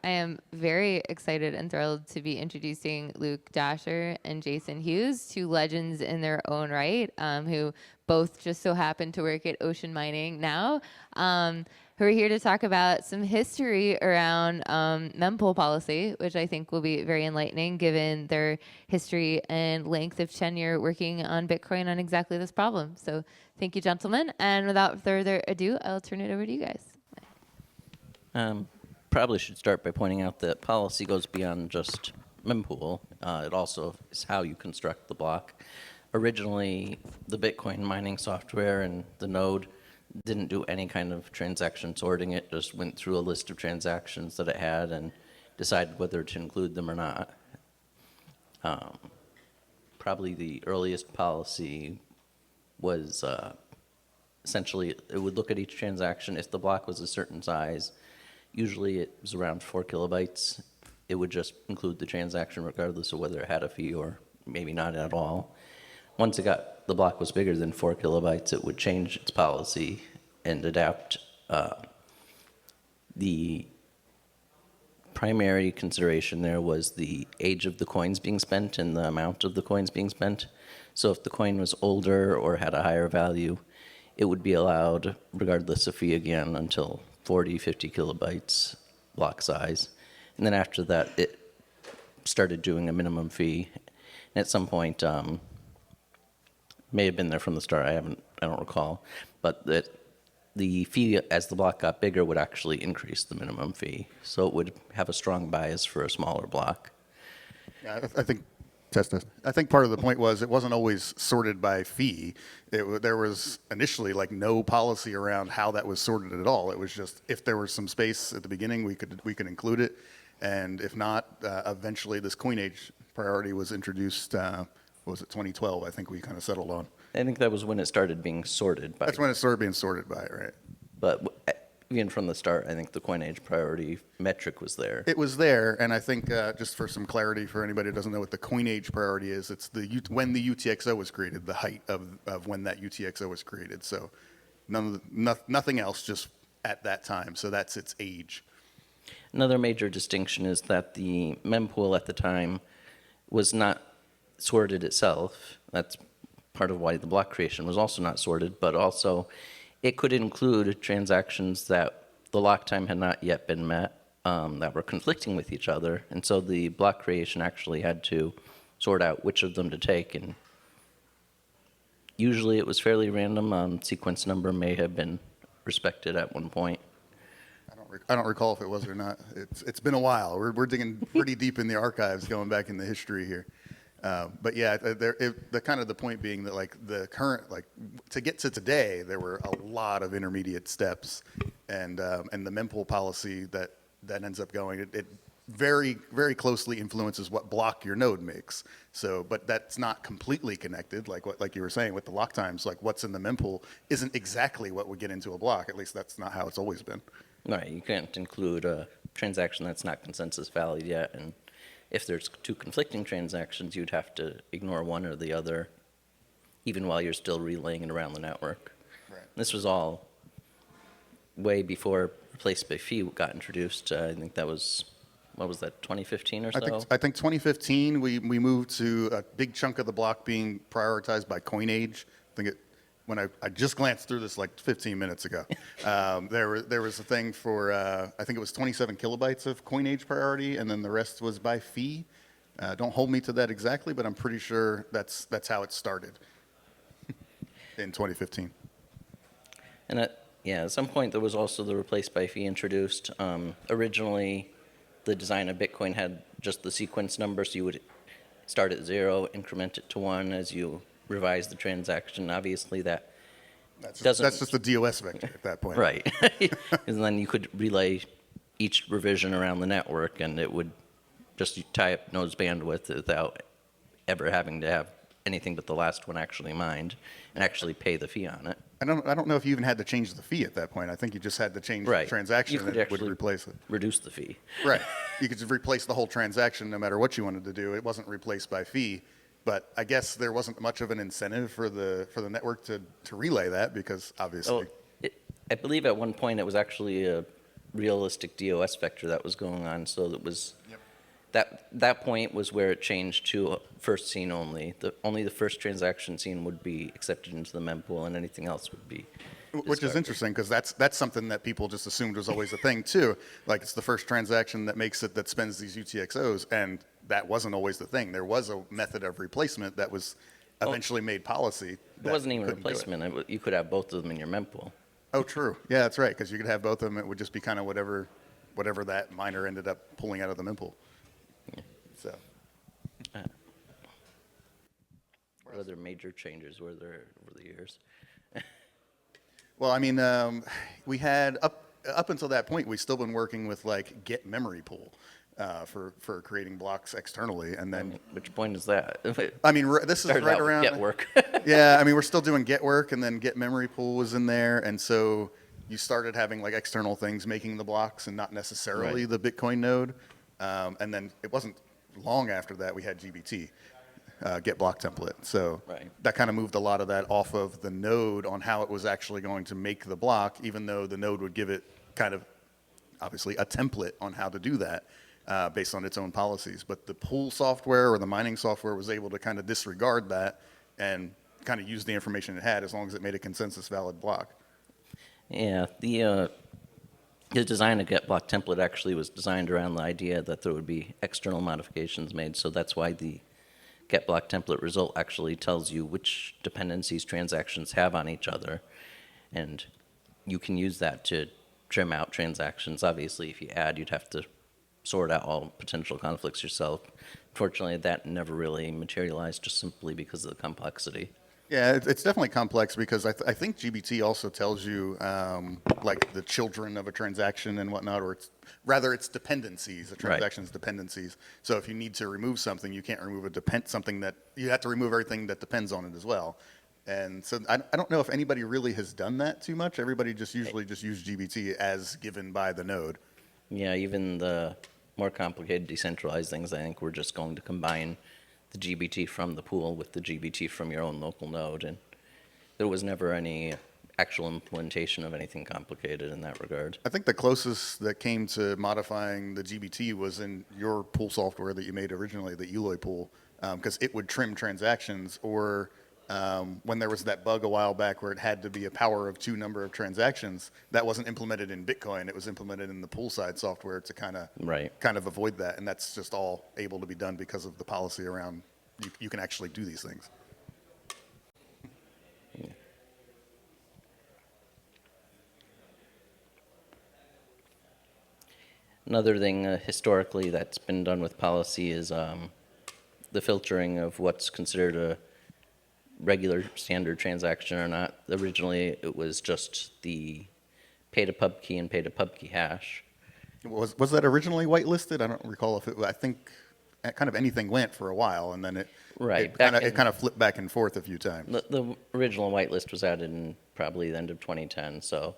I am very excited and thrilled to be introducing Luke Dasher and Jason Hughes, two legends in their own right, who both just so happen to work at Ocean Mining now, who are here to talk about some history around mempool policy, which I think will be very enlightening given their history and length of tenure working on Bitcoin on exactly this problem. So thank you, gentlemen. And without further ado, I'll turn it over to you guys. Probably should start by pointing out that policy goes beyond just mempool. It also is how you construct the block. Originally, the Bitcoin mining software and the node didn't do any kind of transaction sorting. It just went through a list of transactions that it had and decided whether to include them or not. Probably the earliest policy was essentially it would look at each transaction. If the block was a certain size, usually it was around 4 kilobytes. It would just include the transaction regardless of whether it had a fee or maybe not at all. Once the block was bigger than 4 kilobytes, it would change its policy and adapt. The primary consideration there was the age of the coins being spent and the amount of the coins being spent. So if the coin was older or had a higher value, it would be allowed regardless of fee again until 40, 50 kilobytes block size. And then after that, it started doing a minimum fee. And at some point, may have been there from the start, I don't recall, but that the fee as the block got bigger would actually increase the minimum fee. So it would have a strong bias for a smaller block. Yeah, I think I think part of the point was it wasn't always sorted by fee. There was initially like no policy around how that was sorted at all. It was just if there was some space at the beginning, we could include it, and if not, eventually this coinage priority was introduced. What was it, 2012? I think we kind of settled on. I think that was when it started being sorted by. That's when it started being sorted by, right? But even from the start, I think the coinage priority metric was there. It was there, and I think just for some clarity for anybody who doesn't know what the coinage priority is, it's when the UTXO was created, the height of when that UTXO was created. So nothing else, just at that time. So that's its age. Another major distinction is that the mempool at the time was not sorted itself. That's part of why the block creation was also not sorted, but also it could include transactions that the lock time had not yet been met, that were conflicting with each other. And so the block creation actually had to sort out which of them to take. And usually it was fairly random. Sequence number may have been respected at one point. I don't recall if it was or not. It's been a while. We're digging pretty deep in the archives, going back in the history here. But yeah, the kind of the point being that like the current, like to get to today, there were a lot of intermediate steps, and the mempool policy that ends up going, it very, very closely influences what block your node makes. So, but that's not completely connected, like you were saying with the lock times. Like what's in the mempool isn't exactly what would get into a block. At least that's not how it's always been. Right, you can't include a transaction that's not consensus valid yet, and if there's two conflicting transactions, you'd have to ignore one or the other, even while you're still relaying it around the network. Right. This was all way before replace by fee got introduced. I think that was, what was that, 2015 or so? I think 2015, we moved to a big chunk of the block being prioritized by coinage. I think when I just glanced through this like 15 minutes ago, there was a thing for, I think it was 27 kilobytes of coinage priority, and then the rest was by fee. Don't hold me to that exactly, but I'm pretty sure that's how it started in 2015. And at some point there was also the replace by fee introduced. Originally, the design of Bitcoin had just the sequence number, so you would start at 0, increment it to 1 as you revise the transaction. Obviously, that's just a DOS vector at that point. Right. And then you could relay each revision around the network, and it would just tie up nodes bandwidth without ever having to have anything but the last one actually mined and actually pay the fee on it. I don't know if you even had to change the fee at that point. I think you just had to change the transaction and it would replace it. Reduce the fee. Right. You could just replace the whole transaction no matter what you wanted to do. It wasn't replaced by fee. But I guess there wasn't much of an incentive for the network to relay that because obviously. I believe at one point it was actually a realistic DOS vector that was going on. So it was Yep. that point was where it changed to first scene only. Only the first transaction scene would be accepted into the mempool, and anything else would be Which is discarded. interesting because that's something that people just assumed was always a thing too. Like it's the first transaction that makes it that spends these UTXOs, and that wasn't always the thing. There was a method of replacement that was eventually made policy. It wasn't even a couldn't do it. replacement. You could have both of them in your mempool. Oh, true. Yeah, that's right. Because you could have both of them. It would just be kind of whatever that miner ended up pulling out of the mempool. So. What other major changes were there over the years? Well, I mean, we had up until that point, we've still been working with like get memory pool for creating blocks externally, and then Which point is that? I mean, this is Started right out with around get work. Yeah, I mean, we're still doing get work, and then get memory pool was in there, and so you started having like external things making the blocks, and not necessarily Right. the Bitcoin node. And then it wasn't long after that we had GBT, get block template. So Right. that kind of moved a lot of that off of the node on how it was actually going to make the block, even though the node would give it kind of obviously a template on how to do that. Based on its own policies, but the pool software or the mining software was able to kind of disregard that and kind of use the information it had as long as it made a consensus valid block. Yeah, the design of get block template actually was designed around the idea that there would be external modifications made. So that's why the get block template result actually tells you which dependencies transactions have on each other, and you can use that to trim out transactions. Obviously, if you add, you'd have to sort out all potential conflicts yourself. Fortunately, that never really materialized just simply because of the complexity. Yeah, it's definitely complex because I think GBT also tells you like the children of a transaction and whatnot, or it's dependencies, a transaction's dependencies. So if you need to remove something, you can't remove something that you have to remove everything that depends on it as well. And so I don't know if anybody really has done that too much. Everybody just usually just use GBT as given by the node. Yeah, even the more complicated decentralized things, I think we're just going to combine the GBT from the pool with the GBT from your own local node, and there was never any actual implementation of anything complicated in that regard. I think the closest that came to modifying the GBT was in your pool software that you made originally, the Eloy pool, because it would trim transactions, or when there was that bug a while back where it had to be a power of 2 number of transactions, that wasn't implemented in Bitcoin. It was implemented in the pool side software to kind of avoid that, and that's just all able to be done because of the policy around you can actually do these things. Yeah. Another thing historically that's been done with policy is the filtering of what's considered a regular standard transaction or not. Originally, it was just the pay to pub key and pay to pub key hash. Was that originally whitelisted? I don't recall if it. I think kind of anything went for a while, and then it kind of flipped back and forth a few times. The original whitelist was added in probably the end of 2010, so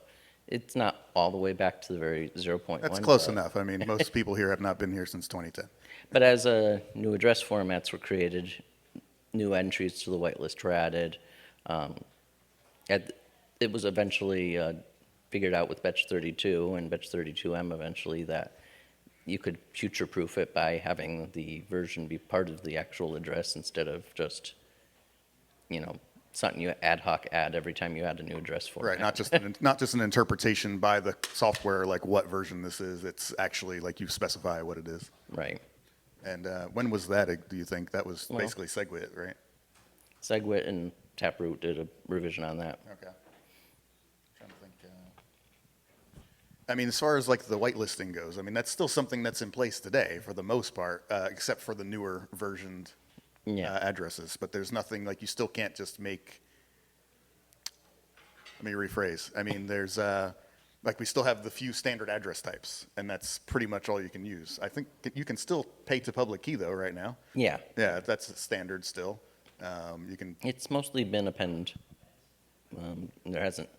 it's not all the way back to the very 0.1. That's close enough. I mean, most people here have not been here since 2010. But as new address formats were created, new entries to the whitelist were added. It was eventually figured out with Betch32 and Betch32M eventually that you could future-proof it by having the version be part of the actual address instead of just, something you ad hoc add every time you add a new address format. Right, not just an interpretation by the software like what version this is. It's actually like you specify what it is. Right. And when was that? Do you think that was basically SegWit, right? SegWit and Taproot did a revision on that. Okay. Trying to think. I mean, as far as like the whitelisting goes, I mean that's still something that's in place today for the most part, except for the newer versioned addresses. But there's nothing like you still can't just make. Let me rephrase. I mean, there's like we still have the few standard address types, and that's pretty much all you can use. I think you can still pay to public key though right now. Yeah. Yeah, that's standard still. You can. It's mostly been append. There hasn't.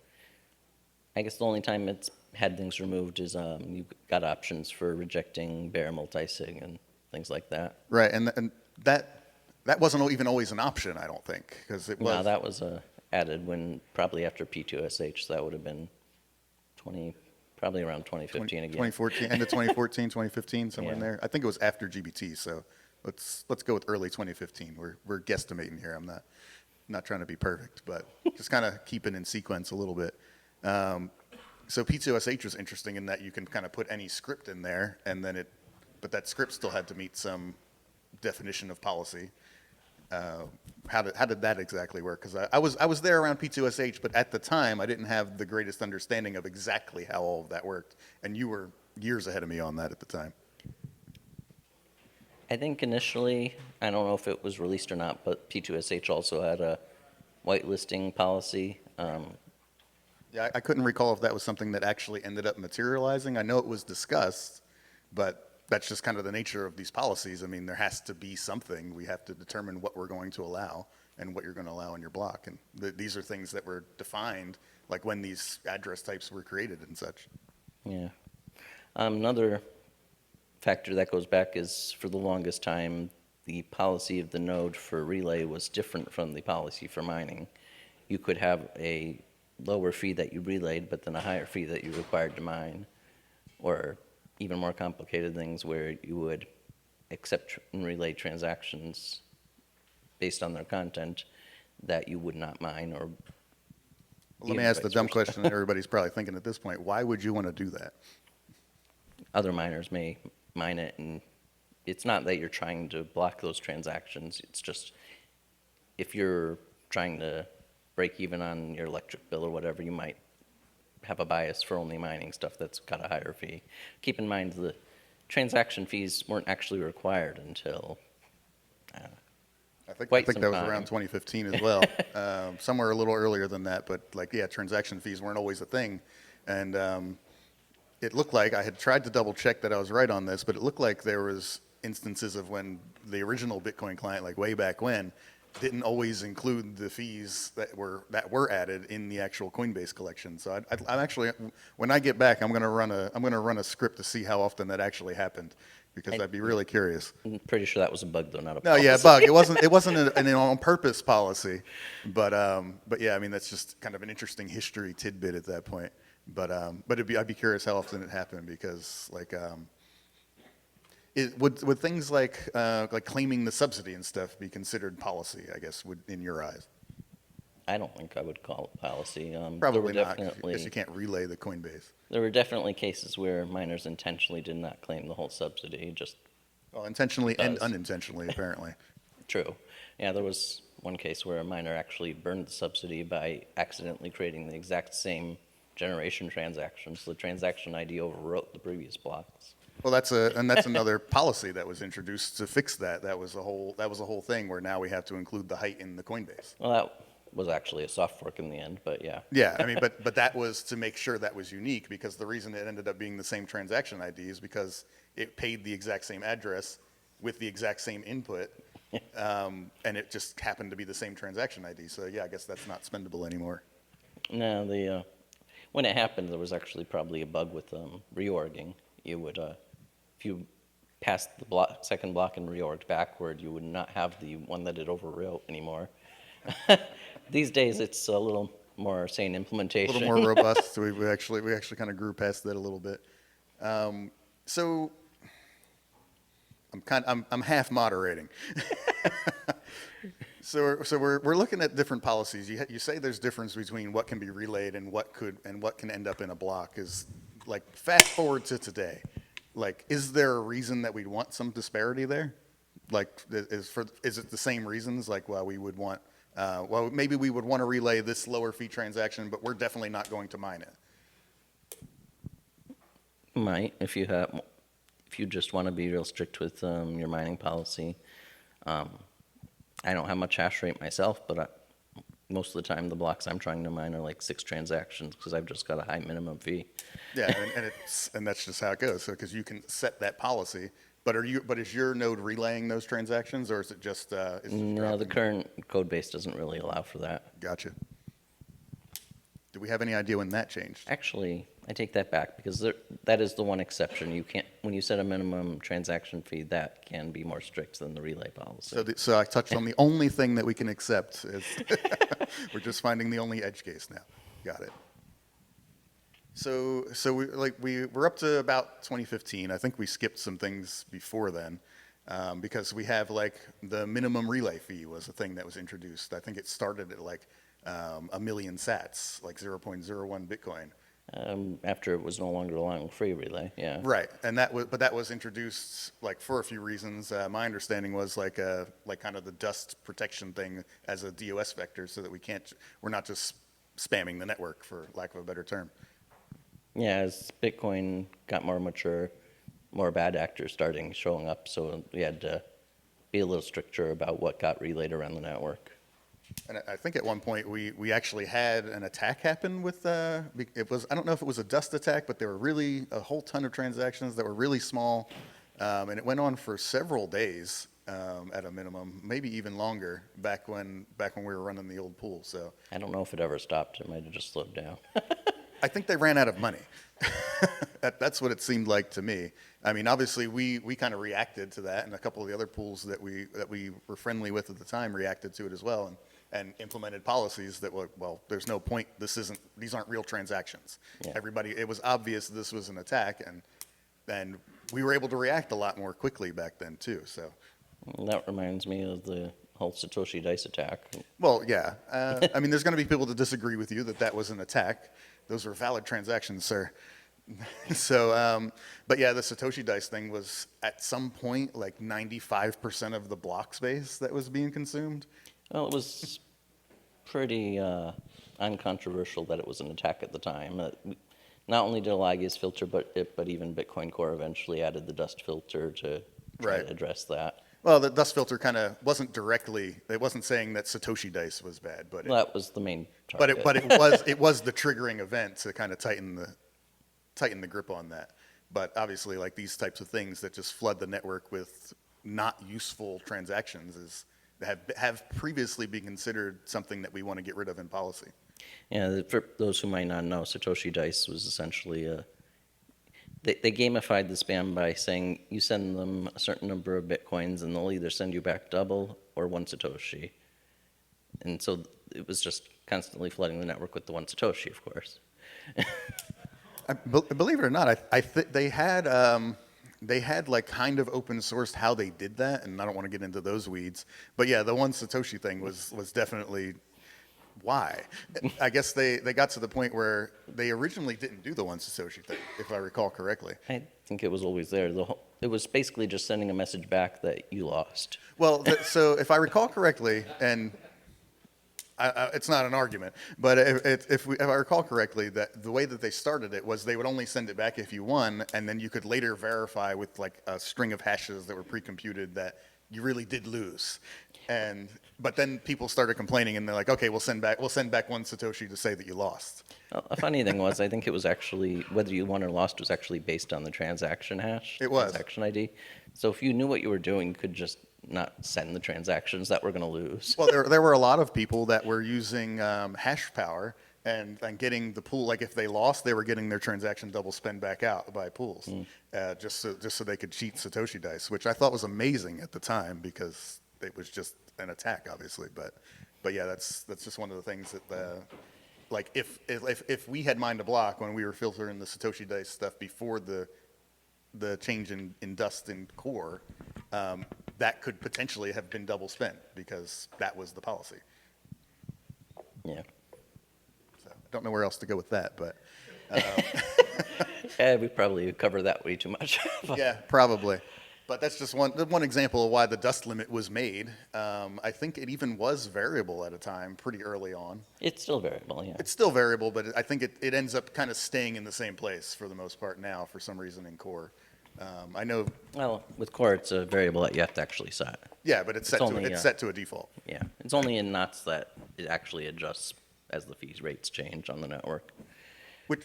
I guess the only time it's had things removed is you got options for rejecting bare multisig and things like that. Right, and that wasn't even always an option, I don't think, because it was. No, that was added when probably after P2SH. So that would have been Probably around 2015 again. 2014, end of 2014, 2015, somewhere in Yeah. there. I think it was after GBT, so let's go with early 2015. We're guesstimating here. I'm not trying to be perfect, but just kind of keeping in sequence a little bit. So P2SH was interesting in that you can kind of put any script in there, and then but that script still had to meet some definition of policy. How did that exactly work? Because I was there around P2SH, but at the time I didn't have the greatest understanding of exactly how all of that worked, and you were years ahead of me on that at the time. I think initially, I don't know if it was released or not, but P2SH also had a whitelisting policy. Yeah, I couldn't recall if that was something that actually ended up materializing. I know it was discussed, but that's just kind of the nature of these policies. I mean, there has to be something. We have to determine what we're going to allow and what you're going to allow in your block. And these are things that were defined, like when these address types were created and such. Yeah. Another factor that goes back is for the longest time, the policy of the node for relay was different from the policy for mining. You could have a lower fee that you relayed, but then a higher fee that you required to mine, or even more complicated things where you would accept and relay transactions based on their content that you would not mine, or Well, let me even ask the vice dumb versa. question that everybody's probably thinking at this point. Why would you want to do that? Other miners may mine it, and it's not that you're trying to block those transactions. It's just if you're trying to break even on your electric bill or whatever, you might have a bias for only mining stuff that's got a higher fee. Keep in mind the transaction fees weren't actually required until I think quite that some was time. around 2015 as well. Somewhere a little earlier than that, but like, yeah, transaction fees weren't always a thing. And it looked like, I had tried to double check that I was right on this, but it looked like there was instances of when the original Bitcoin client, like way back when, didn't always include the fees that were added in the actual Coinbase collection. So I'm actually, when I get back, I'm going to run a script to see how often that actually happened, because I'd be really curious. I'm pretty sure that was a bug, though, not a No, policy. yeah, bug. It wasn't an on-purpose policy, but yeah, I mean, that's just kind of an interesting history tidbit at that point. But I'd be curious how often it happened, because like, would things like claiming the subsidy and stuff be considered policy, I guess, in your eyes? I don't think I would call it policy. Probably there were not, definitely, because you can't relay the Coinbase. There were definitely cases where miners intentionally did not claim the whole subsidy, just Well, intentionally and does. unintentionally, apparently. True. Yeah, there was one case where a miner actually burned the subsidy by accidentally creating the exact same generation transaction, so the transaction ID overwrote the previous blocks. Well, that's another policy that was introduced to fix that. That was a whole thing where now we have to include the height in the Coinbase. Well, that was actually a soft fork in the end, but yeah. Yeah, I mean, but that was to make sure that was unique, because the reason it ended up being the same transaction ID is because it paid the exact same address with the exact same input, and it just happened to be the same transaction ID. So yeah, I guess that's not spendable anymore. No, when it happened, there was actually probably a bug with reorging. You would, if you passed the second block and reorged backward, you would not have the one that it overwrote anymore. These days, it's a little more sane A implementation. little more robust. So we actually kind of grew past that a little bit. So I'm half moderating. So we're looking at different policies. You say there's difference between what can be relayed and what can end up in a block. Is like, fast forward to today. Like, is there a reason that we'd want some disparity there? Like, is it the same reasons? Like, well, we would want, maybe we would want to relay this lower fee transaction, but we're definitely not going to mine it. Might, if you just want to be real strict with your mining policy. I don't have much hash rate myself, but most of the time the blocks I'm trying to mine are like 6 transactions because I've just got a high minimum fee. Yeah, and that's just how it goes. So because you can set that policy, but is your node relaying those transactions, or is it just? No, the current code base doesn't really allow for that. Gotcha. Do we have any idea when that changed? Actually, I take that back because that is the one exception. You can't, when you set a minimum transaction fee, that can be more strict than the relay policy. So I touched on the only thing that we can accept. Is we're just finding the only edge case now. Got it. So we're up to about 2015. I think we skipped some things before then, because we have like the minimum relay fee was a thing that was introduced. I think it started at like a million sats, like 0.01 Bitcoin. After it was no longer allowing free relay, yeah. Right, and that was introduced like for a few reasons. My understanding was like kind of the dust protection thing as a DOS vector, so that we're not just spamming the network, for lack of a better term. Yeah, as Bitcoin got more mature, more bad actors starting showing up, so we had to be a little stricter about what got relayed around the network. And I think at one point we actually had an attack happen with it was, I don't know if it was a dust attack, but there were really a whole ton of transactions that were really small, and it went on for several days at a minimum, maybe even longer back when we were running the old pool. So I don't know if it ever stopped. It might have just slowed down. I think they ran out of money. That's what it seemed like to me. I mean, obviously we kind of reacted to that, and a couple of the other pools that we were friendly with at the time reacted to it as well, and implemented policies that were, well, there's no point. These aren't real transactions. Yeah. It was obvious this was an attack, and we were able to react a lot more quickly back then too. So. And that reminds me of the whole Satoshi Dice attack. Well, yeah. I mean, there's going to be people that disagree with you that was an attack. Those were valid transactions, sir. So, but yeah, the Satoshi Dice thing was at some point like 95% of the block space that was being consumed. Well, it was pretty uncontroversial that it was an attack at the time. Not only did Elias filter, but even Bitcoin Core eventually added the dust filter to try Right. to address that. Well, the dust filter kind of wasn't directly. It wasn't saying that Satoshi Dice was bad, but Well, that was the main but target. it was the triggering event to kind of tighten the grip on that. But obviously, like these types of things that just flood the network with not useful transactions have previously been considered something that we want to get rid of in policy. Yeah, for those who might not know, Satoshi Dice was essentially they gamified the spam by saying you send them a certain number of Bitcoins and they'll either send you back double or one Satoshi. And so it was just constantly flooding the network with the one Satoshi, of course. Believe it or not, they had like kind of open sourced how they did that, and I don't want to get into those weeds. But yeah, the one Satoshi thing was definitely why. I guess they got to the point where they originally didn't do the one Satoshi thing, if I recall correctly. I think it was always there. It was basically just sending a message back that you lost. Well, so if I recall correctly, and it's not an argument, but if I recall correctly, that the way that they started it was they would only send it back if you won, and then you could later verify with like a string of hashes that were pre-computed that you really did lose. But then people started complaining, and they're like, okay, we'll send back one Satoshi to say that you lost. Well, a funny thing was, I think it was actually, whether you won or lost was actually based on the transaction hash. It was. Transaction ID. So if you knew what you were doing, you could just not send the transactions that were going to lose. Well, there were a lot of people that were using hash power and getting the pool. Like if they lost, they were getting their transaction double spend back out by pools, just so they could cheat Satoshi Dice, which I thought was amazing at the time because it was just an attack, obviously. But yeah, that's just one of the things that like if we had mined a block when we were filtering the Satoshi Dice stuff before the change in dust and core, that could potentially have been double spent because that was the policy. Yeah. So I don't know where else to go with that, but Yeah, we probably covered that way too much. yeah, probably. But that's just one example of why the dust limit was made. I think it even was variable at a time pretty early on. It's still variable, yeah. It's still variable, but I think it ends up kind of staying in the same place for the most part now for some reason in core. I know. Well, with core, it's a variable that you have to actually set. Yeah, but it's set to a default. Yeah, it's only in knots that it actually adjusts as the fees rates change on the network.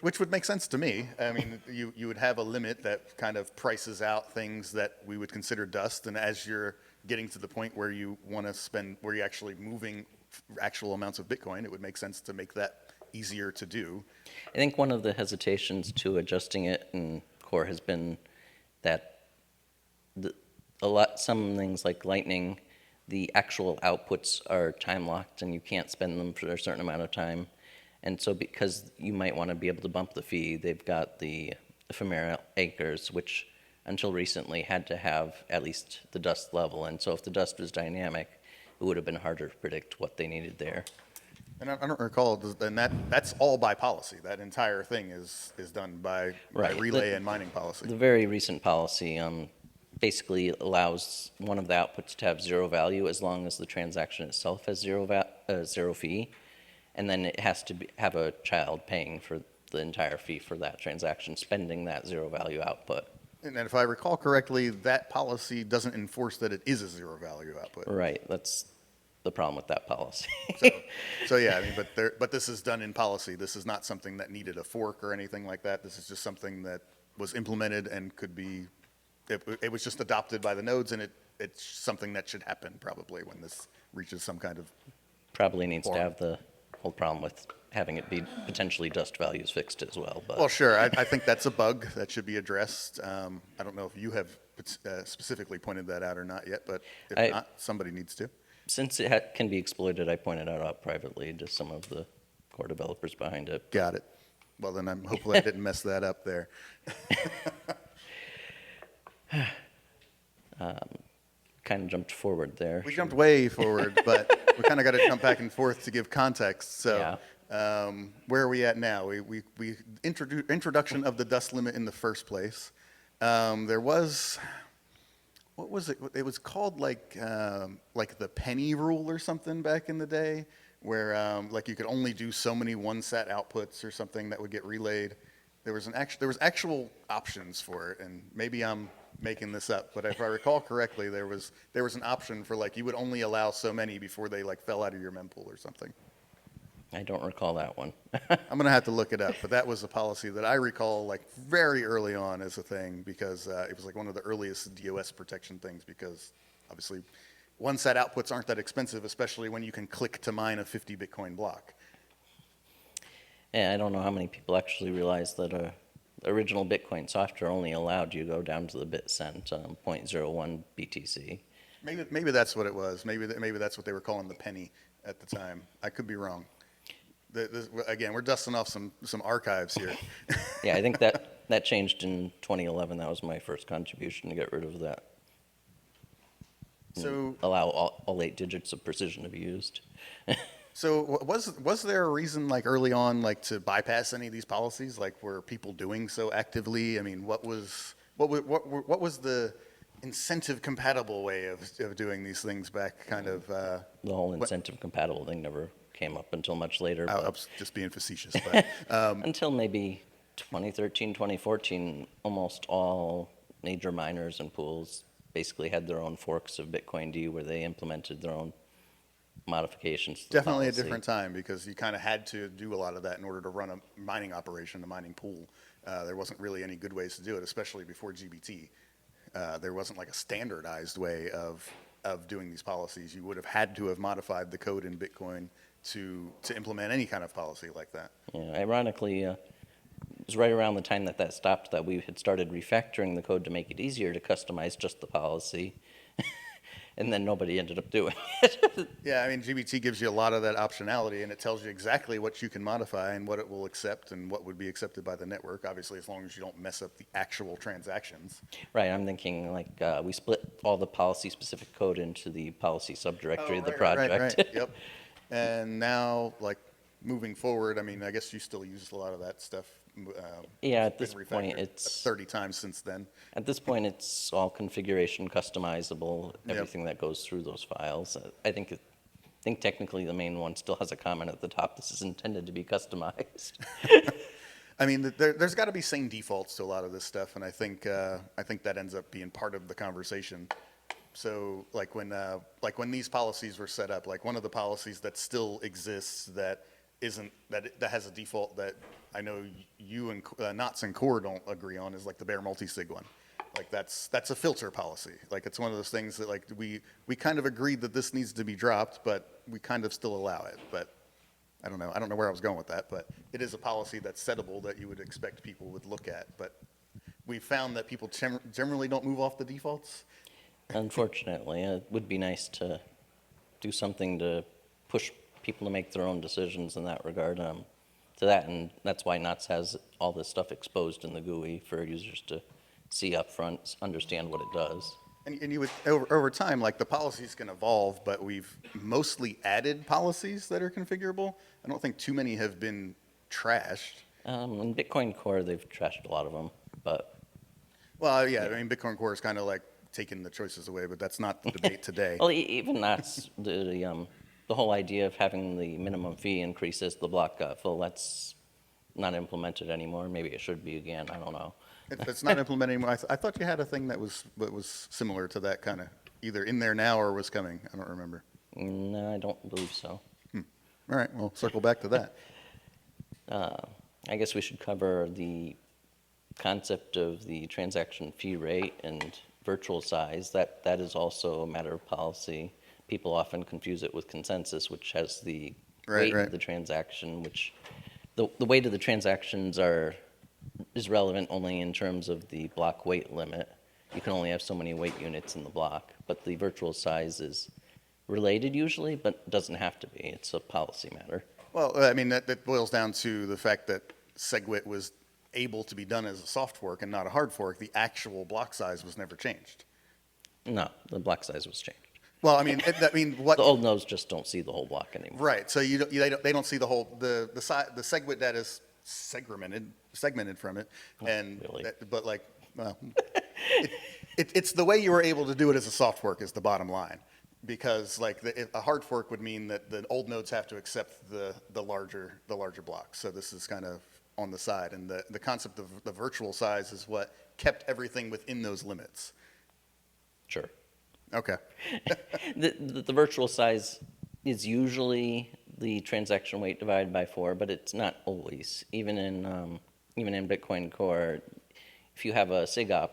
Which would make sense to me. I mean, you would have a limit that kind of prices out things that we would consider dust, and as you're getting to the point where you want to spend, where you're actually moving actual amounts of Bitcoin, it would make sense to make that easier to do. I think one of the hesitations to adjusting it in core has been that some things like Lightning, the actual outputs are time locked and you can't spend them for a certain amount of time. And so because you might want to be able to bump the fee, they've got the ephemeral anchors, which until recently had to have at least the dust level. And so if the dust was dynamic, it would have been harder to predict what they needed there. And I don't recall, and that's all by policy. That entire thing is done by Right. relay and mining policy. The very recent policy basically allows one of the outputs to have zero value as long as the transaction itself has zero fee, and then it has to have a child paying for the entire fee for that transaction, spending that zero value output. And if I recall correctly, that policy doesn't enforce that it is a zero value output. Right. That's the problem with that policy. So yeah, I mean, but this is done in policy. This is not something that needed a fork or anything like that. This is just something that was implemented and could be. It was just adopted by the nodes, and it's something that should happen probably when this reaches some kind of. Probably needs Form. to have the whole problem with having it be potentially dust values fixed as well. But Well, sure. I think that's a bug that should be addressed. I don't know if you have specifically pointed that out or not yet, but if not, somebody needs to. since it can be exploited, I pointed it out privately to some of the core developers behind it. Got it. Well, then hopefully I didn't mess that up there. Kind of jumped forward there. We jumped way forward, but we kind of got to jump back and forth to give context. So, where are we at now? We introduction of the dust limit in the first place. There was, what was it? It was called like the penny rule or something back in the day, where like you could only do so many one-sat outputs or something that would get relayed. There was actual options for it, and maybe I'm making this up, but if I recall correctly, there was an option for like you would only allow so many before they like fell out of your mempool or something. I don't recall that one. I'm gonna have to look it up, but that was a policy that I recall like very early on as a thing because it was like one of the earliest DOS protection things because obviously one-sat outputs aren't that expensive, especially when you can click to mine a 50 Bitcoin block. Yeah, I don't know how many people actually realize that the original Bitcoin software only allowed you to go down to the bit cent, 0.01 BTC. Maybe that's what it was. Maybe that's what they were calling the penny at the time. I could be wrong. Again, we're dusting off some archives here. Yeah, I think that changed in 2011. That was my first contribution to get rid of that. So allow all 8 digits of precision to be used. So was there a reason like early on like to bypass any of these policies? Like were people doing so actively? I mean, what was the incentive compatible way of doing these things back kind of The whole incentive compatible thing never came up until much later. I was just being facetious, but Until maybe 2013, 2014, almost all major miners and pools basically had their own forks of Bitcoin where they implemented their own modifications to the definitely a policy. different time because you kind of had to do a lot of that in order to run a mining operation, a mining pool. There wasn't really any good ways to do it, especially before GBT. There wasn't like a standardized way of doing these policies. You would have had to have modified the code in Bitcoin to implement any kind of policy like that. Yeah, ironically, it was right around the time that stopped that we had started refactoring the code to make it easier to customize just the policy. And then nobody ended up doing it. Yeah, I mean, GBT gives you a lot of that optionality, and it tells you exactly what you can modify and what it will accept and what would be accepted by the network, obviously, as long as you don't mess up the actual transactions. Right, I'm thinking like we split all the policy-specific code into the policy subdirectory of the project. Right. Yep. And now, like, moving forward, I mean, I guess you still use a lot of that stuff. Yeah, at It's this been point, refactored it's 30 times since then. At this point, it's all configuration customizable, everything that goes through those files. I think technically the main one still has a comment at the top. This is intended to be customized. I mean, there's got to be same defaults to a lot of this stuff, and I think that ends up being part of the conversation. So, like when these policies were set up, like one of the policies that still exists that has a default that I know you and Knots and Core don't agree on is like the bare multi-sig one. Like that's a filter policy. Like it's one of those things that like we kind of agreed that this needs to be dropped, but we kind of still allow it. But I don't know where I was going with that, but it is a policy that's settable that you would expect people would look at. But we found that people generally don't move off the defaults. Unfortunately, it would be nice to do something to push people to make their own decisions in that regard. to that, and that's why Knots has all this stuff exposed in the GUI for users to see up front, understand what it does. And you would, over time, like the policies can evolve, but we've mostly added policies that are configurable. I don't think too many have been trashed. In Bitcoin Core, they've trashed a lot of them, but Well, yeah, I mean, Bitcoin Core is kind of like taking the choices away, but that's not the debate today. well, even that's the whole idea of having the minimum fee increase as the block got full. That's not implemented anymore. Maybe it should be again. I don't know. It's not implemented anymore. I thought you had a thing that was similar to that kind of either in there now or was coming. I don't remember. No, I don't believe so. All right, well, circle back to that. I guess we should cover the concept of the transaction fee rate and virtual size. That is also a matter of policy. People often confuse it with consensus, which has the weight of the transaction, which the weight of the transactions is relevant only in terms of the block weight limit. You can only have so many weight units in the block, but the virtual size is related usually, but doesn't have to be. It's a policy matter. Well, I mean, that boils down to the fact that SegWit was able to be done as a soft fork and not a hard fork. The actual block size was never changed. No, the block size was changed. Well, I mean, what The old nodes just don't see the whole block anymore. right? So they don't see the whole the SegWit data is segmented from it, and Really? but like, well, it's the way you were able to do it as a soft fork is the bottom line, because like a hard fork would mean that the old nodes have to accept the larger blocks. So this is kind of on the side, and the concept of the virtual size is what kept everything within those limits. Sure. Okay. The virtual size is usually the transaction weight divided by 4, but it's not always. Even in Bitcoin Core, if you have a SIGOP,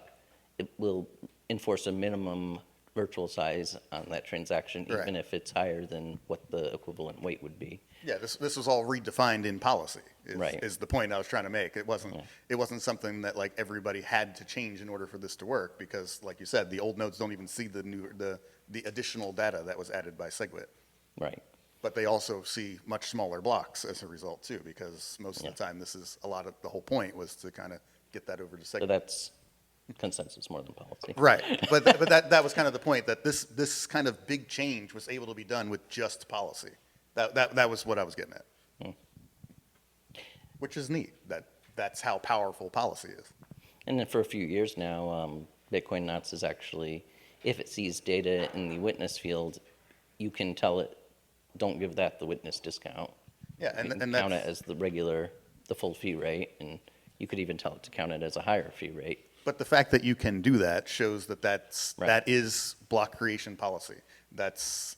it will enforce a minimum virtual size on that transaction, Right. even if it's higher than what the equivalent weight would be. Yeah, this was all redefined in policy. Right. Is the point I was trying to make. It wasn't something that like everybody had to change in order for this to work, because like you said, the old nodes don't even see the additional data that was added by SegWit. Right. But they also see much smaller blocks as a result too, because most of the time this is the whole point was to kind of get that over to SegWit. So that's consensus more than policy. Right, but that was kind of the point, that this kind of big change was able to be done with just policy. That was what I was getting at. Which is neat. That's how powerful policy is. And then for a few years now, Bitcoin Knots is actually, if it sees data in the witness field, you can tell it, don't give that the witness discount. Yeah, You can and count that's, it as the full fee rate, and you could even tell it to count it as a higher fee rate. but the fact that you can do that shows that Right. that is block creation policy. That's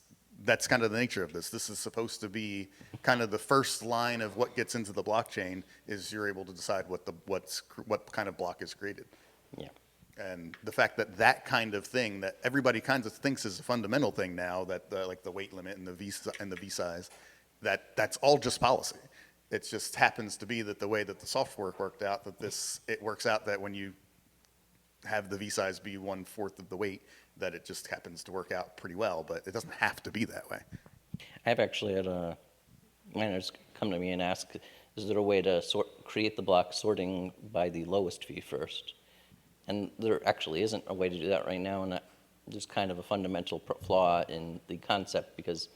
kind of the nature of this. This is supposed to be kind of the first line of what gets into the blockchain is you're able to decide what kind of block is created. Yeah. And the fact that that kind of thing that everybody kind of thinks is a fundamental thing now, that like the weight limit and the V size, that's all just policy. It just happens to be that the way that the soft fork worked out, it works out that when you have the V size be 1/4 of the weight, that it just happens to work out pretty well, but it doesn't have to be that way. I've actually had miners come to me and ask, is there a way to create the block sorting by the lowest fee first? And there actually isn't a way to do that right now, and there's kind of a fundamental flaw in the concept, because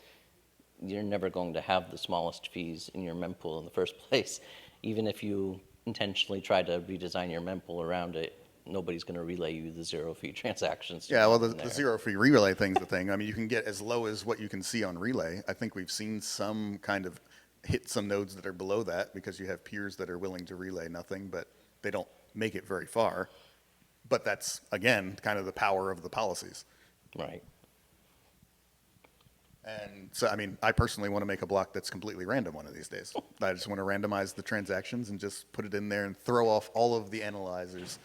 you're never going to have the smallest fees in your mempool in the first place. Even if you intentionally try to redesign your mempool around it, nobody's going to relay you the zero fee transactions. Yeah, well, the zero fee relay thing's the thing. I mean, you can get as low as what you can see on relay. I think we've seen some kind of hit some nodes that are below that, because you have peers that are willing to relay nothing, but they don't make it very far. But that's, again, kind of the power of the policies. Right. And so, I mean, I personally want to make a block that's completely random one of these days. I just want to randomize the transactions and just put it in there and throw off all of the analyzers.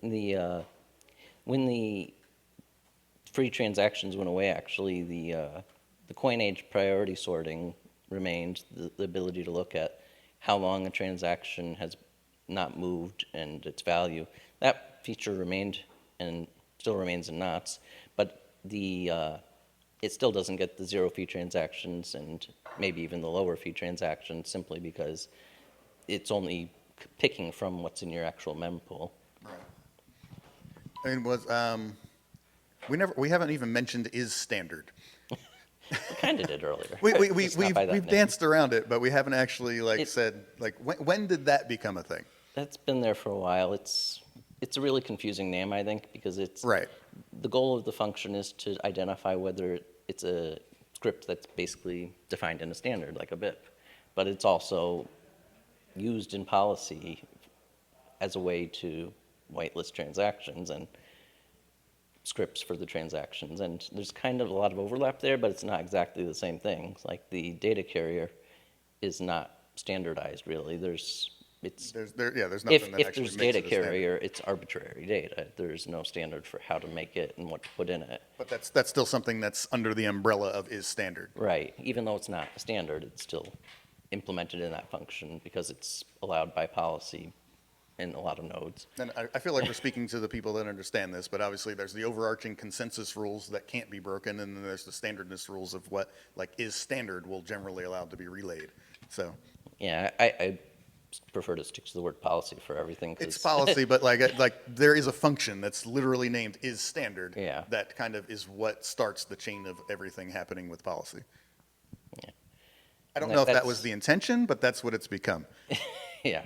When the free transactions went away, actually, the coin age priority sorting remained, the ability to look at how long a transaction has not moved and its value. That feature remained and still remains in Knots, but the it still doesn't get the 0 fee transactions and maybe even the lower fee transactions simply because it's only picking from what's in your actual mempool. Right. I mean, we haven't even mentioned is standard. We kind of did earlier. We've Name. danced around it, but we haven't actually said when did that become a thing? That's been there for a while. It's a really confusing name, I think, because it's Right. the goal of the function is to identify whether it's a script that's basically defined in a standard, like a BIP, but it's also used in policy as a way to whitelist transactions and scripts for the transactions. And there's kind of a lot of overlap there, but it's not exactly the same thing. It's like the data carrier is not standardized, really. There's nothing if that there's actually data makes it a standard. carrier, it's arbitrary data. There's no standard for how to make it and what to put in it. But that's still something that's under the umbrella of is standard. Right. Even though it's not a standard, it's still implemented in that function because it's allowed by policy in a lot of nodes. And I feel like we're speaking to the people that understand this, but obviously there's the overarching consensus rules that can't be broken, and then there's the standardness rules of what is standard will generally allowed to be relayed. So Yeah, I prefer to stick to the word policy for everything. it's policy, but like there is a function that's literally named is standard. Yeah. That kind of is what starts the chain of everything happening with policy. Yeah. I don't And know if that that's- was the intention, but that's what it's become. Yeah.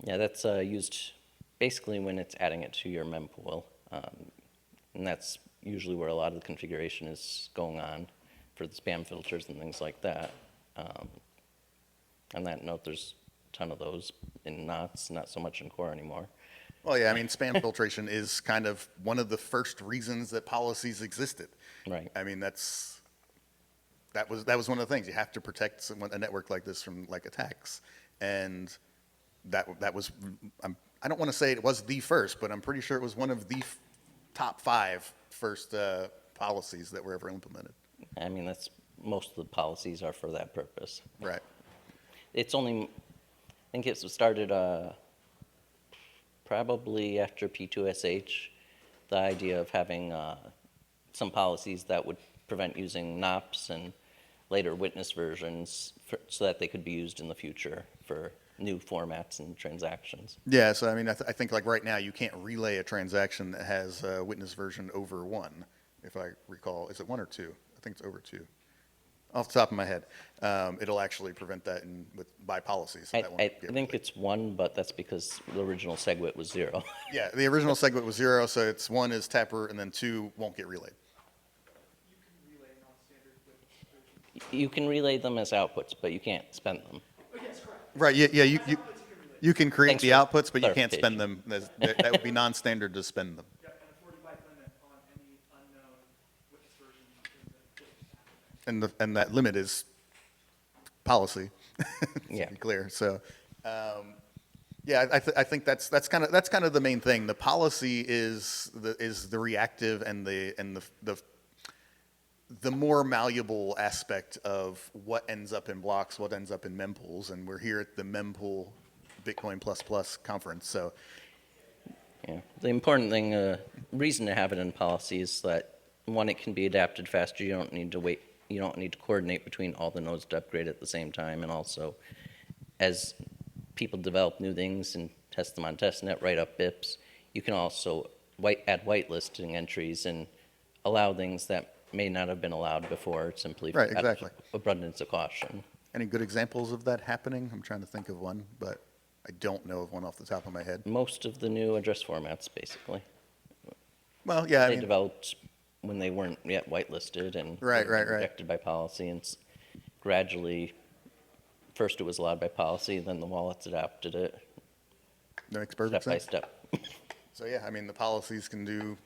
Yeah, that's used basically when it's adding it to your mempool. And that's usually where a lot of the configuration is going on for the spam filters and things like that. On that note, there's a ton of those in knots, not so much in core anymore. Well, yeah, I mean, spam filtration is kind of one of the first reasons that policies existed. Right. I mean, that was one of the things. You have to protect a network like this from attacks, and that was. I don't want to say it was the first, but I'm pretty sure it was one of the top 5 first policies that were ever implemented. I mean, that's most of the policies are for that purpose. Right. It's only, I think it started probably after P2SH, the idea of having some policies that would prevent using NOPs and later witness versions so that they could be used in the future for new formats and transactions. Yeah. So I mean, I think right now you can't relay a transaction that has a witness version over 1, if I recall. Is it 1 or 2? I think it's over 2. Off the top of my head, it'll actually prevent that by policy. So that won't I get think relayed. it's 1, but that's because the original SegWit was 0. Yeah, the original segment was 0, so it's 1 is Tapper, and then 2 won't get relayed. You can relay them as outputs, but you can't spend them. Right. Yeah. You can create Thanks the for outputs, but you can't spend clarification. them. That would be non-standard to spend them. Yeah, and a 40 byte limit on any unknown witness version. And that limit is policy. Yeah. To be clear. So, yeah, I think that's kind of the main thing. The policy is the reactive and the more malleable aspect of what ends up in blocks, what ends up in mempools, and we're here at the Mempool Bitcoin conference. So, Yeah. The important thing, reason to have it in policy is that, one, it can be adapted faster. You don't need to wait. You don't need to coordinate between all the nodes to upgrade at the same time. And also, as people develop new things and test them on testnet, write up BIPs, you can also add whitelisting entries and allow things that may not have been allowed before, simply Right, out of exactly. abundance of caution. any good examples of that happening? I'm trying to think of one, but I don't know of one off the top of my head. Most of the new address formats, basically. Well, yeah, I They mean, developed when they weren't yet whitelisted and Right, were right, right. rejected by policy, and gradually, first it was allowed by policy, then the wallets adopted it that makes perfect step by sense. step. So yeah, I mean, the policies do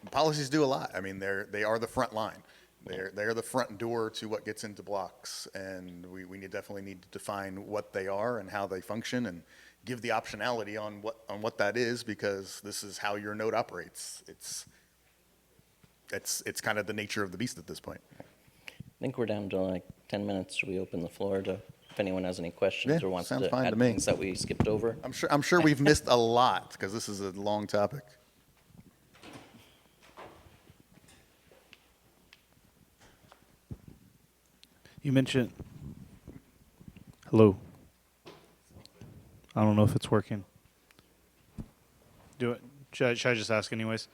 a lot. I mean, they are the front line. They're the front door to what gets into blocks, and we definitely need to define what they are and how they function, and give the optionality on what that is, because this is how your node operates. It's kind of the nature of the beast at this point. I think we're down to like 10 minutes. Should we open the floor to if anyone has any questions Yeah, or wants sounds to fine add to me. things that we skipped over? I'm sure we've missed a lot because this is a long topic. You mentioned. Hello. I don't know if it's working. Do it. Should I just ask anyways?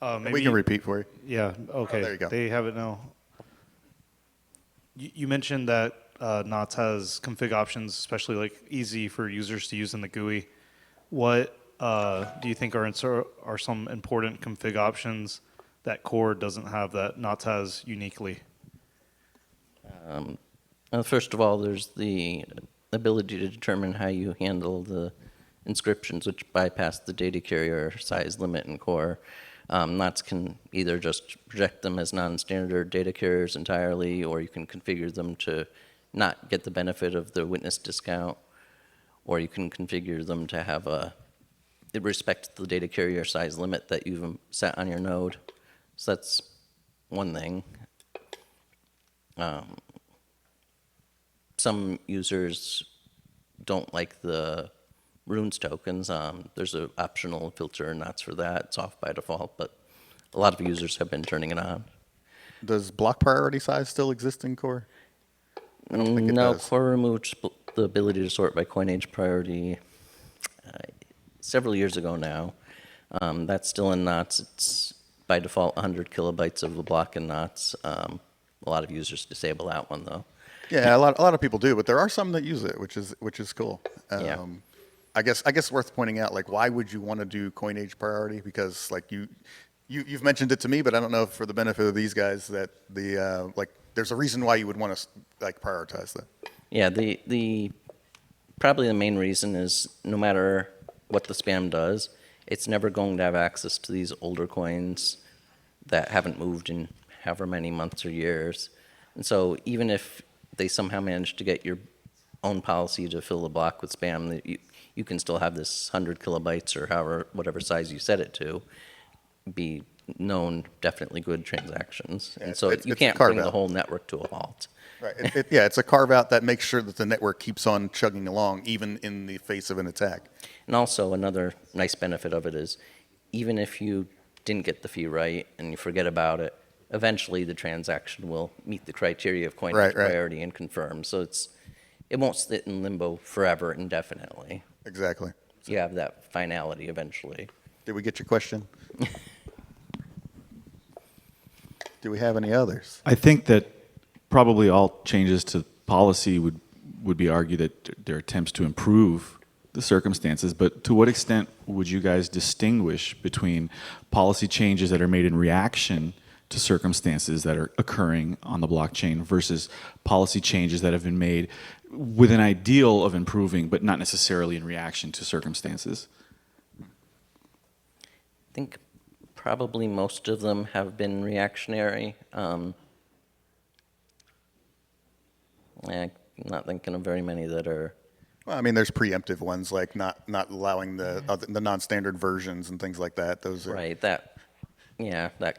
Maybe We can repeat for you. Yeah. Okay. there you go. They have it now. You mentioned that Knots has config options, especially like easy for users to use in the GUI. What do you think are some important config options that Core doesn't have that Knots has uniquely? First of all, there's the ability to determine how you handle the inscriptions, which bypass the data carrier size limit in Core. NOTs can either just project them as non-standard data carriers entirely, or you can configure them to not get the benefit of the witness discount, or you can configure them to have it respect the data carrier size limit that you've set on your node. So that's one thing. Some users don't like the runes tokens. There's an optional filter in NOTs for that. It's off by default, but a lot of users have been turning it on. Does block priority size still exist in Core? I don't think it No, does. Core removed the ability to sort by coin age priority several years ago now. That's still in NOTs. It's by default 100 kilobytes of the block in NOTs. A lot of users disable that one though. Yeah, a lot of people do, but there are some that use it, which is cool. Yeah. I guess worth pointing out, like, why would you want to do coin age priority? Because like you've mentioned it to me, but I don't know if for the benefit of these guys that the like there's a reason why you would want to like prioritize that. Yeah, the probably the main reason is no matter what the spam does, it's never going to have access to these older coins that haven't moved in however many months or years. And so even if they somehow manage to get your own policy to fill the block with spam, that you can still have this 100 kilobytes or however whatever size you set it to be known definitely good transactions. Yeah, and so it's you a can't carve bring the out. whole network to a halt. Right. Yeah, it's a carve out that makes sure that the network keeps on chugging along, even in the face of an attack. And also another nice benefit of it is even if you didn't get the fee right and you forget about it, eventually the transaction will meet the criteria of coin Right, right. priority and confirm. So it won't sit in limbo forever indefinitely. Exactly. You have that finality eventually. Did we get your question? Do we have any others? I think that probably all changes to policy would be argued that they're attempts to improve the circumstances, but to what extent would you guys distinguish between policy changes that are made in reaction to circumstances that are occurring on the blockchain versus policy changes that have been made with an ideal of improving, but not necessarily in reaction to circumstances? I think probably most of them have been reactionary. I'm not thinking of very many that are. Well, I mean, there's preemptive ones like not allowing the non-standard versions and things like that. Those are Right, that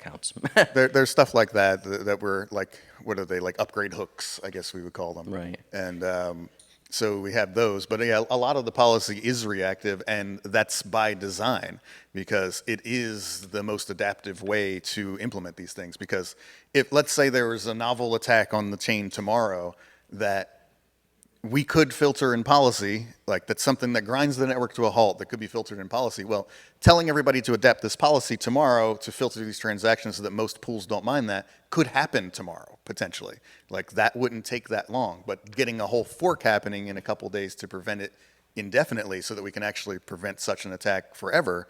counts. there's stuff like that were like, what are they, like upgrade hooks, I guess we would call them. Right. And so we have those, but yeah, a lot of the policy is reactive, and that's by design because it is the most adaptive way to implement these things. Because if, let's say there was a novel attack on the chain tomorrow that we could filter in policy, like that's something that grinds the network to a halt that could be filtered in policy. Well, telling everybody to adapt this policy tomorrow to filter these transactions so that most pools don't mind that could happen tomorrow, potentially. Like that wouldn't take that long, but getting a whole fork happening in a couple days to prevent it indefinitely so that we can actually prevent such an attack forever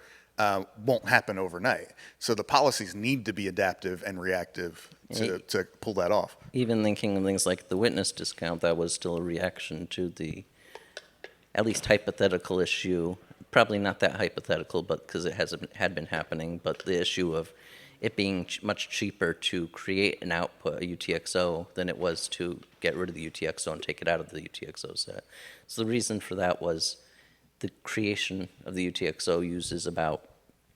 won't happen overnight. So the policies need to be adaptive and reactive to pull that off. Even thinking of things like the witness discount, that was still a reaction to the at least hypothetical issue. Probably not that hypothetical, but because it had been happening, but the issue of it being much cheaper to create an output, a UTXO, than it was to get rid of the UTXO and take it out of the UTXO set. So the reason for that was the creation of the UTXO uses about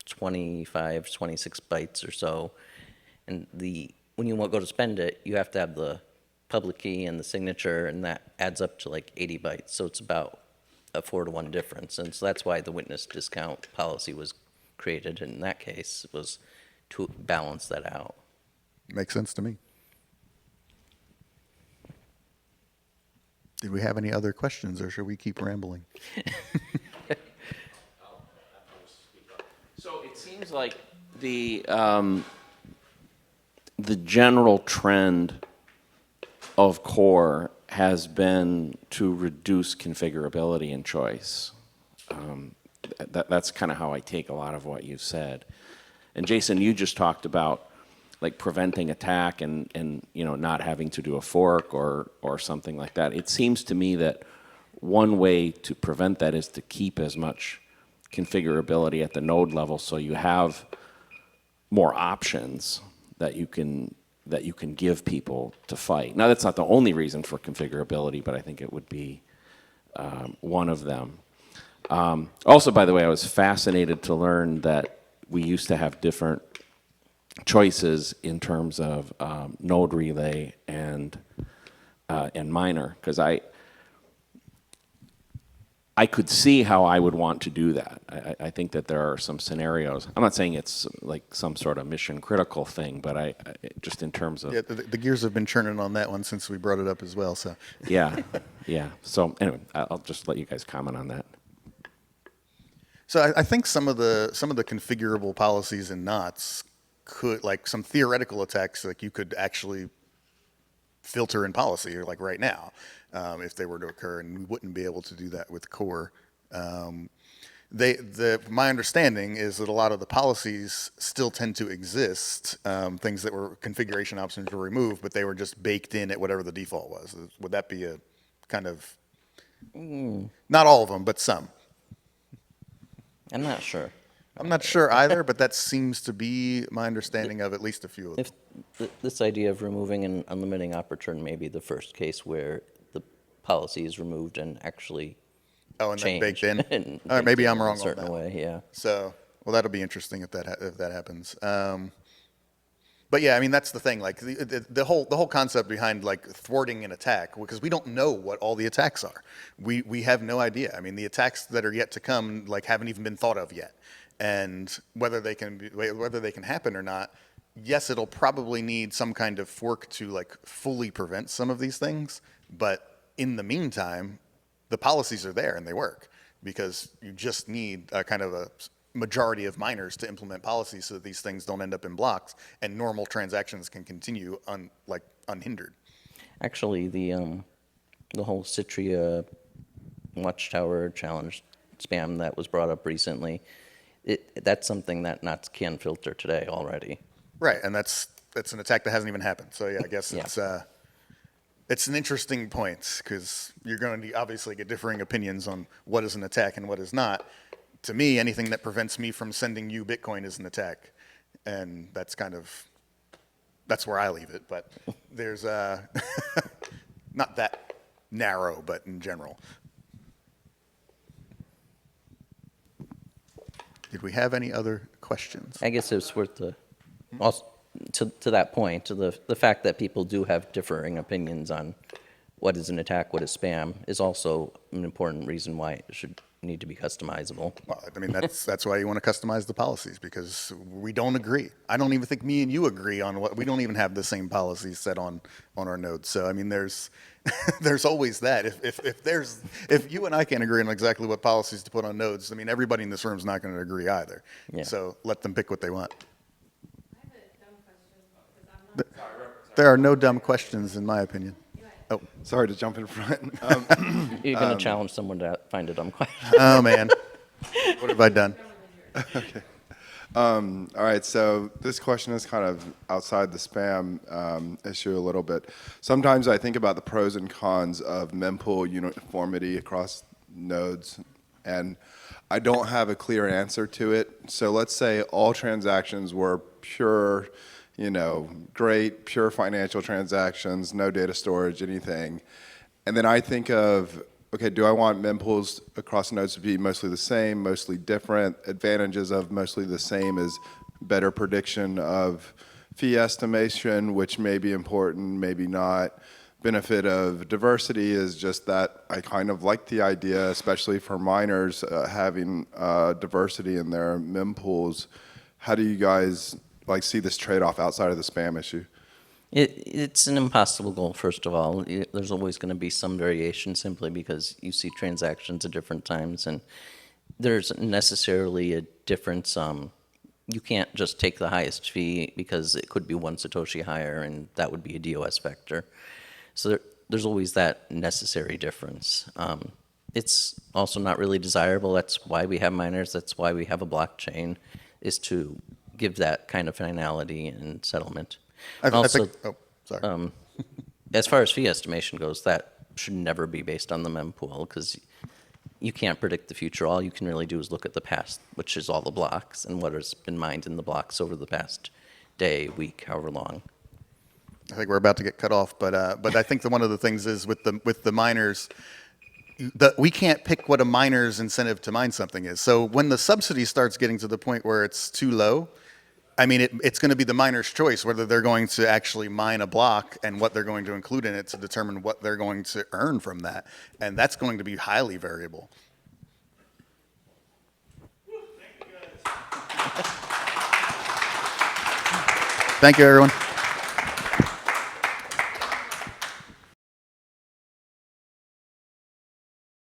25, 26 bytes or so, and when you go to spend it, you have to have the public key and the signature, and that adds up to like 80 bytes. So it's about a 4-to-1 difference, and so that's why the witness discount policy was created. In that case, was to balance that out. Makes sense to me. Did we have any other questions, or should we keep rambling? So it seems like the general trend of core has been to reduce configurability and choice. That's kind of how I take a lot of what you've said. And Jason, you just talked about like preventing attack and you know, not having to do a fork or something like that. It seems to me that one way to prevent that is to keep as much configurability at the node level so you have more options that you can give people to fight. Now, that's not the only reason for configurability, but I think it would be one of them. Also, by the way, I was fascinated to learn that we used to have different choices in terms of node relay and miner, because I could see how I would want to do that. I think that there are some scenarios. I'm not saying it's like some sort of mission critical thing, but I just in terms of Yeah, the gears have been churning on that one since we brought it up as well. So yeah. So anyway, I'll just let you guys comment on that. So I think some of the configurable policies in knots could, like some theoretical attacks, like you could actually filter in policy, like right now, if they were to occur, and we wouldn't be able to do that with core. My understanding is that a lot of the policies still tend to exist, things that were configuration options were removed, but they were just baked in at whatever the default was. Would that be a kind of, not all of them, but some? I'm not sure. I'm not sure either, but that seems to be my understanding of at least a few of them. If this idea of removing and unlimiting opportune may be the first case where the policy is removed and actually Oh, and then baked changed in? and All right, maybe baked I'm in wrong a on certain that. way, yeah. So, well, that'll be interesting if that happens. But yeah, I mean, that's the thing. Like the whole concept behind like thwarting an attack, because we don't know what all the attacks are. We have no idea. I mean, the attacks that are yet to come like haven't even been thought of yet, and whether they can happen or not. Yes, it'll probably need some kind of fork to like fully prevent some of these things. But in the meantime, the policies are there and they work, because you just need a kind of a majority of miners to implement policies so that these things don't end up in blocks and normal transactions can continue unhindered. Actually, the whole Citria Watchtower challenge spam that was brought up recently, that's something that knots can filter today already. Right, and that's an attack that hasn't even happened. So yeah, I guess Yeah. it's an interesting point, because you're going to obviously get differing opinions on what is an attack and what is not. To me, anything that prevents me from sending you Bitcoin is an attack, and that's where I leave it. But there's not that narrow, but in general. Did we have any other questions? I guess it's worth also, to that point, to the fact that people do have differing opinions on what is an attack, what is spam, is also an important reason why it should need to be customizable. Well, I mean, that's why you want to customize the policies, because we don't agree. I don't even think me and you agree on we don't even have the same policies set on our nodes. So, I mean, there's always that. If you and I can't agree on exactly what policies to put on nodes, I mean, everybody in this room is not going to agree either. Yeah. So let them pick what they want. There are no dumb questions, in my opinion. Oh, Sorry to jump in front. You're going to challenge someone to find a dumb question. oh man, what have I done? All right, so this question is kind of outside the spam issue a little bit. Sometimes I think about the pros and cons of mempool uniformity across nodes, and I don't have a clear answer to it. So let's say all transactions were pure, great, pure financial transactions, no data storage, anything. And then I think of, okay, do I want mempools across nodes to be mostly the same, mostly different? Advantages of mostly the same is better prediction of fee estimation, which may be important, maybe not. Benefit of diversity is just that I kind of like the idea, especially for miners, having diversity in their mempools. How do you guys see this trade-off outside of the spam issue? It's an impossible goal, first of all. There's always going to be some variation simply because you see transactions at different times, and there's necessarily a difference. You can't just take the highest fee because it could be 1 Satoshi higher, and that would be a DOS vector. So there's always that necessary difference. It's also not really desirable. That's why we have miners. That's why we have a blockchain, is to give that kind of finality and settlement. And also, oh, sorry. as far as fee estimation goes, that should never be based on the mempool because you can't predict the future. All you can really do is look at the past, which is all the blocks and what has been mined in the blocks over the past day, week, however long. I think we're about to get cut off, but I think that one of the things is with the miners, we can't pick what a miner's incentive to mine something is. So when the subsidy starts getting to the point where it's too low, I mean, it's going to be the miner's choice whether they're going to actually mine a block and what they're going to include in it to determine what they're going to earn from that, and that's going to be highly variable. Thank you, everyone.